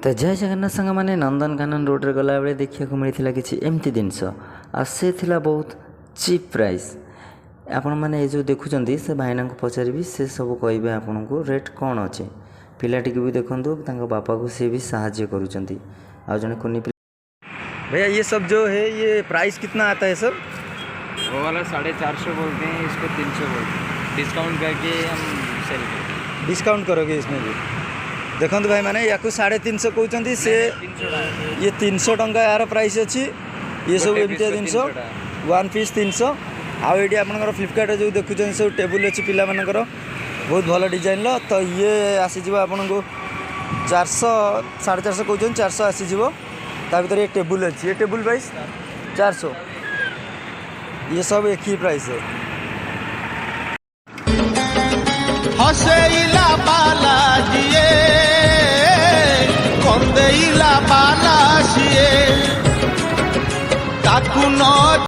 तो जय जगन्नाथ सांग मैंने नंदनकानन रोड रे गला बेले देखा मिलता किसी एमती जिनस आ से थिला बहुत चीप प्राइस। आपण मैंने ये जो देखुं से भाईना को पचारि से सब कहे आपन को रेट कौन अच्छे पिलाटी भी देखूँ बापा को सी भी साहाଯ୍य करुँच आ जन कुनी भैया ये सब जो है ये प्राइस कितना आता है सर? वो वाला 450 बोलते हैं, इसको 300 बोलते हैं। डिस्काउंट करके हम सेल करते। डिस्काउंट करोगे इसमें भी? देखो भाई मैंने या 350 कहते से ये 300 टंका यार प्राइस अच्छी। ये सब एमती जिनस वन पीस 300 आउ ये आप फ्लिपकार्ट जो देखुं सब टेबुल अच्छी पिला मानकर बहुत भल डिजाइन तो ये आसीज आपन को 400 450 कहते 400 आसीज ता भर ये टेबुल अच्छी। ये टेबुल प्राइस 400 ये सब एक ही प्राइस है। हसेइला बाला जिए कंदेइला बाला सिए ताकू न